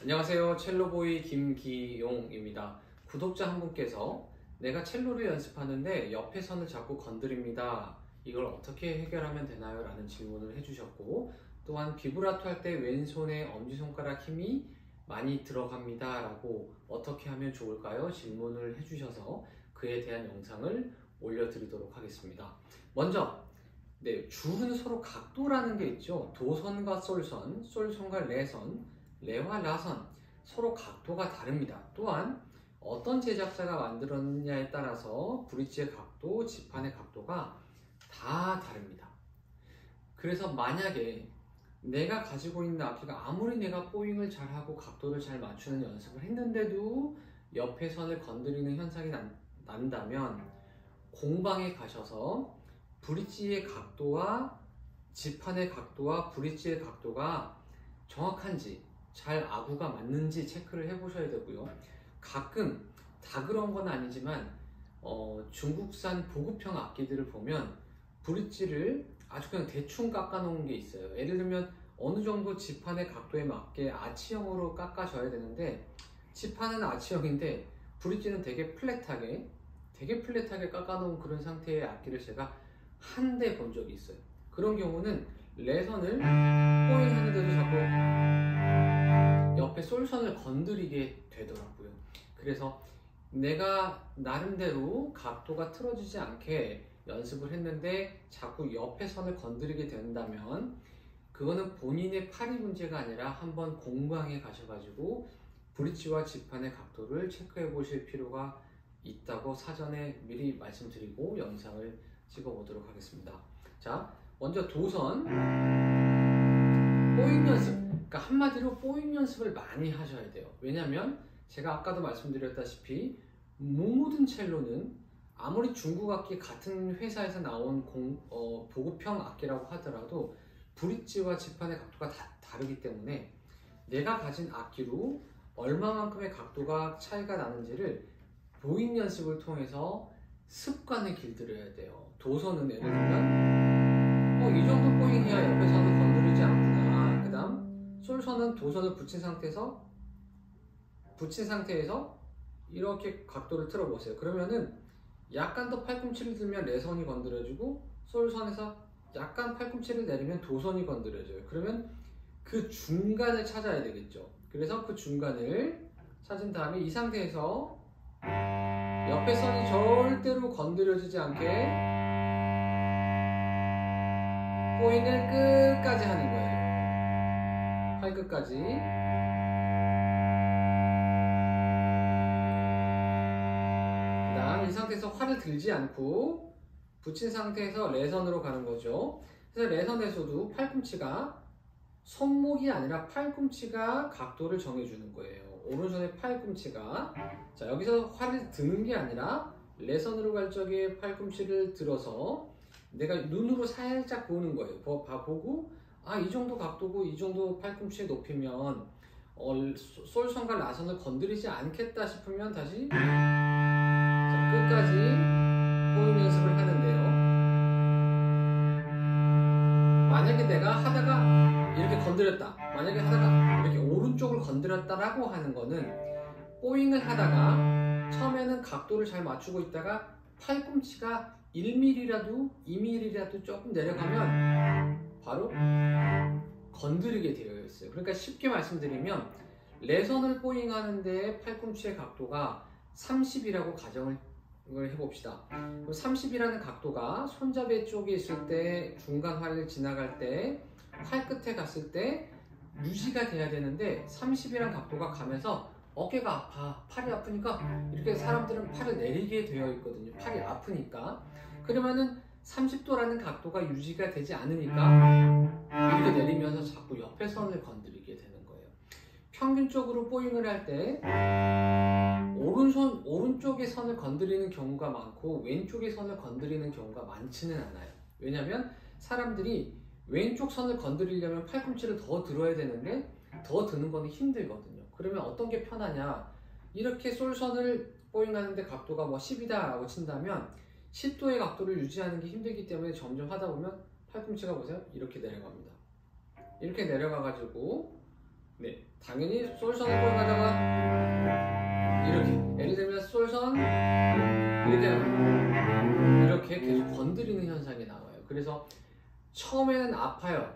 안녕하세요. 첼로보이 김기용입니다. 구독자 한 분께서 내가 첼로를 연습하는데 옆에 선을 자꾸 건드립니다. 이걸 어떻게 해결하면 되나요? 라는 질문을 해주셨고, 또한 비브라토 할 때 왼손에 엄지손가락 힘이 많이 들어갑니다. 라고 어떻게 하면 좋을까요? 질문을 해주셔서 그에 대한 영상을 올려드리도록 하겠습니다. 먼저 줄은 서로 각도라는 게 있죠. 도선과 솔선, 솔선과 레선, 레와 라선, 서로 각도가 다릅니다. 또한 어떤 제작자가 만들었느냐에 따라서 브릿지의 각도, 지판의 각도가 다 다릅니다. 그래서 만약에 내가 가지고 있는 악기가 아무리 내가 포잉을 잘하고 각도를 잘 맞추는 연습을 했는데도 옆에 선을 건드리는 현상이 난다면 공방에 가셔서 브릿지의 각도와 지판의 각도와 브릿지의 각도가 정확한지, 잘 아구가 맞는지 체크를 해 보셔야 되고요. 가끔 다 그런 건 아니지만 중국산 보급형 악기들을 보면 브릿지를 아주 그냥 대충 깎아 놓은 게 있어요. 예를 들면 어느 정도 지판의 각도에 맞게 아치형으로 깎아줘야 되는데, 지판은 아치형인데 브릿지는 되게 플랫하게 깎아 놓은 그런 상태의 악기를 제가 한 대 본 적이 있어요. 그런 경우는 레선을 포잉 하는데도 자꾸 옆에 솔선을 건드리게 되더라고요. 그래서 내가 나름대로 각도가 틀어지지 않게 연습을 했는데 자꾸 옆에 선을 건드리게 된다면 그거는 본인의 팔이 문제가 아니라 한번 공방에 가셔가지고 브릿지와 지판의 각도를 체크해 보실 필요가 있다고 사전에 미리 말씀드리고 영상을 찍어 보도록 하겠습니다. 자, 먼저 도선 포잉 연습, 그러니까 한마디로 포잉 연습을 많이 하셔야 돼요. 왜냐면 제가 아까도 말씀드렸다시피 무모든 첼로는 아무리 중국 악기 같은 회사에서 나온 보급형 악기라고 하더라도 브릿지와 지판의 각도가 다 다르기 때문에 내가 가진 악기로 얼마만큼의 각도가 차이가 나는지를 포잉 연습을 통해서 습관을 길들여야 돼요. 도선은 예를 들면 이 정도 포잉 해야 옆에 선을 건드리지 않구나. 그 다음 솔선은 도선을 붙인 상태에서 이렇게 각도를 틀어 보세요. 그러면은 약간 더 팔꿈치를 들면 레선이 건드려지고, 솔선에서 약간 팔꿈치를 내리면 도선이 건드려져요. 그러면 그 중간을 찾아야 되겠죠. 그래서 그 중간을 찾은 다음에 이 상태에서 옆에 선이 절대로 건드려지지 않게 포잉을 끝까지 하는 거예요. 팔끝까지. 그 다음 이 상태에서 활을 들지 않고 붙인 상태에서 레선으로 가는 거죠. 그래서 레선에서도 팔꿈치가, 손목이 아니라 팔꿈치가 각도를 정해주는 거예요. 오른손의 팔꿈치가. 자, 여기서 활을 드는 게 아니라 레선으로 갈 적에 팔꿈치를 들어서 내가 눈으로 살짝 보는 거예요. 보고 이 정도 각도고 이 정도 팔꿈치의 높이면 솔선과 라선을 건드리지 않겠다 싶으면 다시 끝까지 포잉 연습을 하는데요. 만약에 내가 하다가 이렇게 건드렸다, 만약에 하다가 이렇게 오른쪽을 건드렸다라고 하는 거는 포잉을 하다가 처음에는 각도를 잘 맞추고 있다가 팔꿈치가 1mm라도 2mm라도 조금 내려가면 바로 건드리게 되어 있어요. 그러니까 쉽게 말씀드리면 레선을 포잉 하는데 팔꿈치의 각도가 30이라고 가정을 해봅시다. 30이라는 각도가 손잡이 쪽에 있을 때, 중간 활을 지나갈 때, 팔 끝에 갔을 때 유지가 돼야 되는데 30이라는 각도가 가면서 어깨가 아파, 팔이 아프니까 이렇게 사람들은 팔을 내리게 되어 있거든요. 팔이 아프니까. 그러면은 30도라는 각도가 유지가 되지 않으니까 이렇게 내리면서 자꾸 옆에 선을 건드리게 되는 거예요. 평균적으로 포잉을 할 때 오른쪽의 선을 건드리는 경우가 많고 왼쪽의 선을 건드리는 경우가 많지는 않아요. 왜냐면 사람들이 왼쪽 선을 건드리려면 팔꿈치를 더 들어야 되는데 더 드는 거는 힘들거든요. 그러면 어떤 게 편하냐, 이렇게 솔선을 포잉하는데 각도가 10이다 라고 친다면 10도의 각도를 유지하는 게 힘들기 때문에 점점 하다 보면 팔꿈치가 보세요, 이렇게 내려갑니다. 이렇게 내려가 가지고 네, 당연히 솔선을 가다가 이렇게, 예를 들면 솔선 이렇게 계속 건드리는 현상이 나와요. 그래서 처음에는 아파요.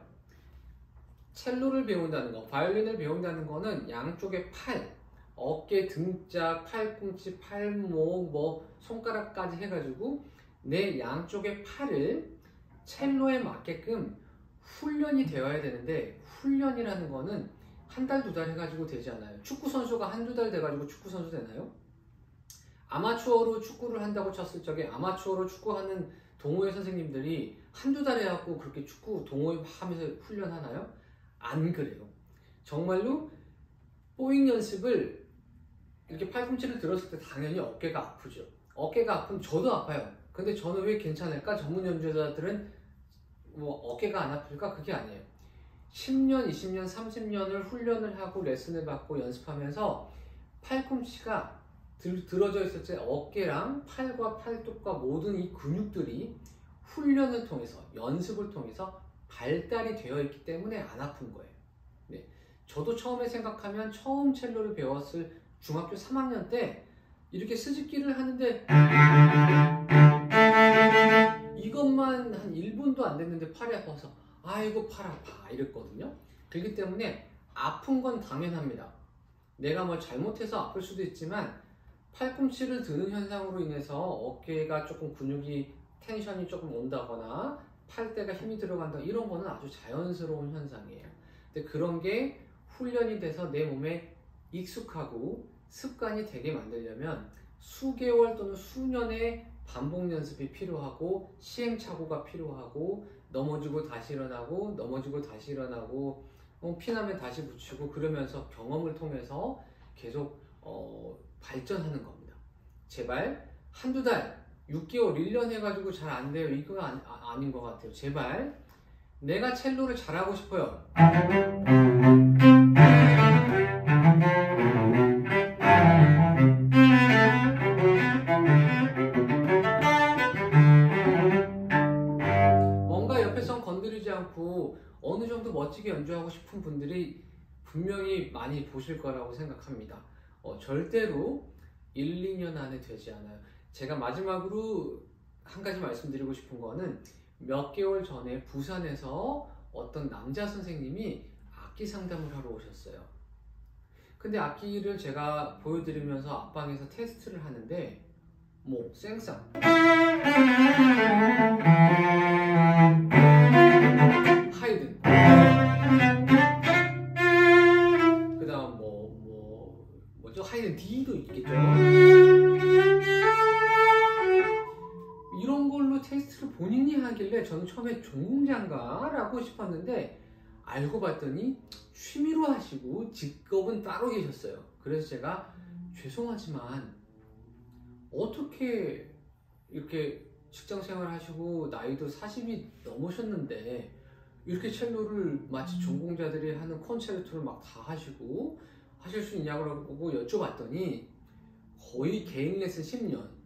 첼로를 배운다는 거, 바이올린을 배운다는 거는 양쪽의 팔, 어깨, 등짝, 팔꿈치, 팔목, 뭐 손가락까지 해가지고 내 양쪽의 팔을 첼로에 맞게끔 훈련이 되어야 되는데, 훈련이라는 거는 한 달, 두 달 해가지고 되지 않아요. 축구 선수가 한두 달 돼가지고 축구 선수 되나요? 아마추어로 축구를 한다고 쳤을 적에 아마추어로 축구하는 동호회 선생님들이 한두 달 해갖고 그렇게 축구 동호회 하면서 훈련하나요? 안 그래요. 정말로 뽀잉 연습을 이렇게 팔꿈치를 들었을 때 당연히 어깨가 아프죠. 어깨가 아프면 저도 아파요. 근데 저는 왜 괜찮을까? 전문 연주자들은 뭐 어깨가 안 아플까? 그게 아니에요. 10년, 20년, 30년을 훈련을 하고 레슨을 받고 연습하면서 팔꿈치가 들어져 있을 때 어깨랑 팔과 팔뚝과 모든 이 근육들이 훈련을 통해서, 연습을 통해서 발달이 되어 있기 때문에 안 아픈 거예요. 네. 저도 처음에 생각하면 처음 첼로를 배웠을 중학교 3학년 때 이렇게 스집기를 하는데 이것만 한 1분도 안 됐는데 팔이 아파서 아이고 팔 아파 이랬거든요. 그렇기 때문에 아픈 건 당연합니다. 내가 뭐 잘못해서 아플 수도 있지만 팔꿈치를 드는 현상으로 인해서 어깨가 조금 근육이 텐션이 조금 온다거나 팔대가 힘이 들어간다, 이런 거는 아주 자연스러운 현상이에요. 근데 그런 게 훈련이 돼서 내 몸에 익숙하고 습관이 되게 만들려면 수개월 또는 수년의 반복 연습이 필요하고 시행착오가 필요하고 넘어지고 다시 일어나고 넘어지고 다시 일어나고 피나면 다시 붙이고 그러면서 경험을 통해서 계속 발전하는 겁니다. 제발 한두 달, 6개월, 1년 해가지고 잘 안 돼요. 이거 아닌 것 같아요. 제발 내가 첼로를 잘하고 싶어요. 뭔가 옆에선 건드리지 않고 어느 정도 멋지게 연주하고 싶은 분들이 분명히 많이 보실 거라고 생각합니다. 절대로 1, 2년 안에 되지 않아요. 제가 마지막으로 한 가지 말씀드리고 싶은 거는 몇 개월 전에 부산에서 어떤 남자 선생님이 악기 상담을 하러 오셨어요. 근데 악기를 제가 보여드리면서 앞방에서 테스트를 하는데 뭐 생상, 하이든, 그 다음 뭐죠? 하이든 D도 있겠죠? 이런 걸로 테스트를 본인이 하길래 저는 처음에 전공자인가 라고 싶었는데 알고 봤더니 취미로 하시고 직업은 따로 계셨어요. 그래서 제가 죄송하지만 어떻게 이렇게 직장생활 하시고 나이도 40이 넘으셨는데 이렇게 첼로를 마치 전공자들이 하는 콘체르토를 막 다 하시고 하실 수 있냐고 여쭤봤더니 거의 개인 레슨 10년.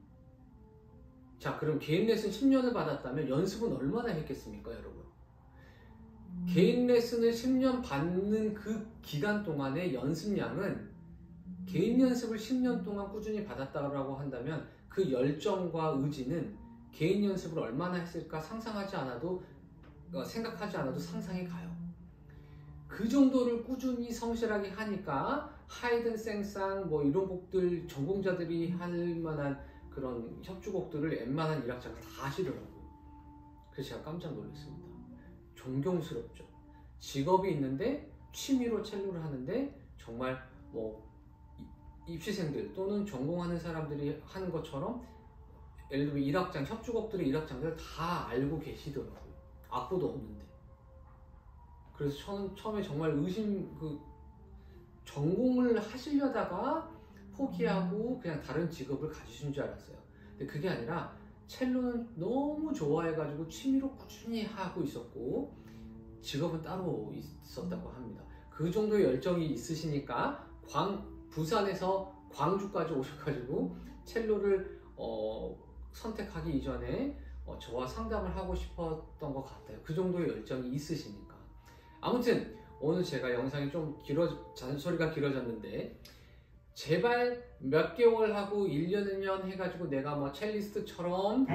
자, 그럼 개인 레슨 10년을 받았다면 연습은 얼마나 했겠습니까, 여러분? 개인 레슨을 10년 받는 그 기간 동안의 연습량은, 개인 연습을 10년 동안 꾸준히 받았다고 한다면 그 열정과 의지는 개인 연습을 얼마나 했을까 생각하지 않아도 상상이 가요. 그 정도를 꾸준히 성실하게 하니까 하이든, 생상 뭐 이런 곡들 전공자들이 할 만한 그런 협주곡들을 웬만한 일악자가 다 하시더라고요. 그래서 제가 깜짝 놀랐습니다. 존경스럽죠. 직업이 있는데 취미로 첼로를 하는데 정말 뭐 입시생들 또는 전공하는 사람들이 하는 것처럼 예를 들면 일악장, 협주곡들의 일악장들을 다 알고 계시더라고요. 악보도 없는데. 그래서 저는 처음에 정말 전공을 하시려다가 포기하고 그냥 다른 직업을 가지신 줄 알았어요. 근데 그게 아니라 첼로는 너무 좋아해가지고 취미로 꾸준히 하고 있었고 직업은 따로 있었다고 합니다. 그 정도의 열정이 있으시니까 부산에서 광주까지 오셔가지고 첼로를 선택하기 이전에 저와 상담을 하고 싶었던 것 같아요. 그 정도의 열정이 있으시니까. 아무튼 오늘 제가 영상이 좀 잔소리가 길어졌는데 제발 몇 개월 하고 1년 2년 해가지고 내가 뭐 첼리스트처럼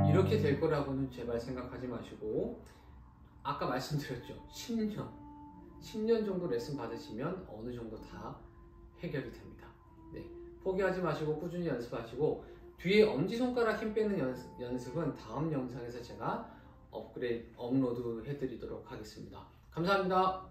이렇게 될 거라고는 제발 생각하지 마시고 아까 말씀드렸죠. 10년 정도 레슨 받으시면 어느 정도 다 해결이 됩니다. 네, 포기하지 마시고 꾸준히 연습하시고 뒤에 엄지손가락 힘 빼는 연습은 다음 영상에서 제가 업로드 해드리도록 하겠습니다. 감사합니다.